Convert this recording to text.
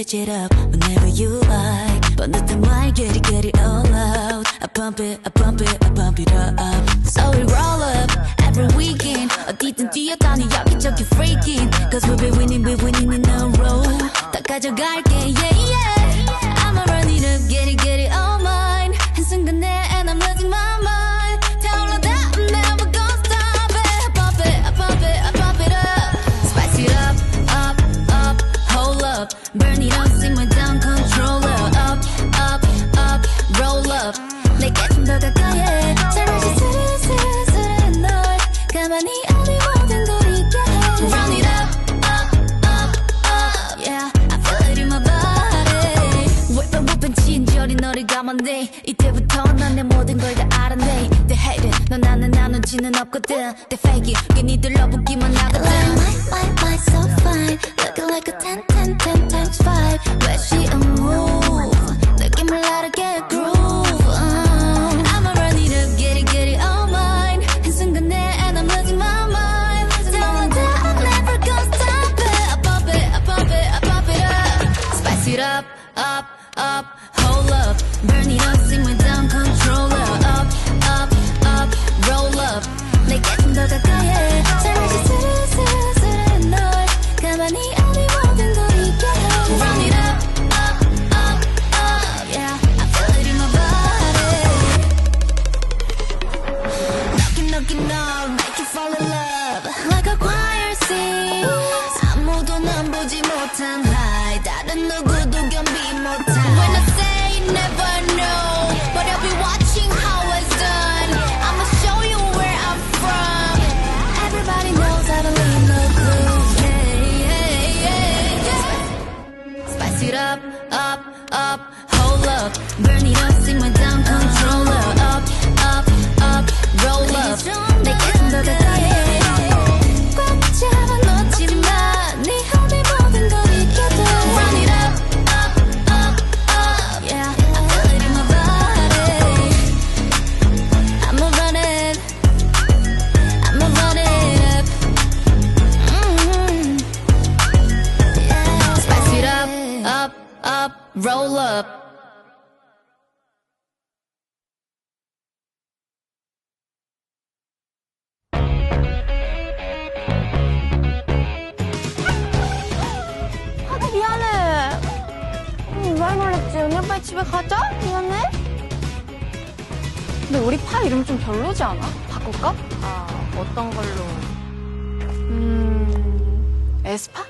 switch it up whenever you like. But nothing like get it all out. I pump it up. So we roll up every weekend. 어디든 뛰어다니 여기저기 freaking. Cause we'll be winning in a row. 다 가져갈게, yeah. I'ma run it up, get it all mine. 한순간에 and I'm losing my mind. Tell her that I'm never gonna stop it. I pump it up. Spice it up, hold up. Burn it up, simmer down, controller. Up, roll up. 내게 좀 더 가까이 해. 잠시 스르르 널 가만히 어디 모든 걸 잊게 해. Run it up, yeah. I feel it in my body. 왜번 친절히 너를 감았네. 이때부터 난 내 모든 걸 다 알아내. They hate it, 넌 나는 나누지는 없거든. They fake it, 괜히들 러붙기만 하거든. My, so fine. Looking like a 10 times 5. Where she a move. 느낌을 알게 groove. I'ma run it up, get it all mine. 한순간에 and I'm losing my mind. Tell her that I'm never gonna stop it. I pump it up. Spice it up, hold up. Burn it up, simmer down, controller. Up, roll up. 내게 좀 더 가까이 해. 잠시 스르르 널 가만히 어디 모든 걸 잊게 해. Run it up, yeah. I feel it in my body. Knocking on, make you fall in love. Like a choir sings. 아무도 난 보지 못한 high. 다른 누구도 견비 못한. When I say never know, but I'll be watching how it's done. I'ma show you where I'm from. Everybody knows I don't leave no clues. Yeah. Spice it up, hold up. Burn it up, simmer down, controller. Up, roll up. 내게 좀 더 가까이 해. 꽉 잡아놓지 마. 네 허리 모든 걸 잊혀도. Run it up, yeah. I feel it in my body. I'ma run it up. Yeah. Spice it up, roll up. 하도 미안해. 말 놀랬지. 언니 빨리 집에 가자. 미안해. 근데 우리 파 이름 좀 별로지 않아? 바꿀까? 어떤 걸로? 에스파?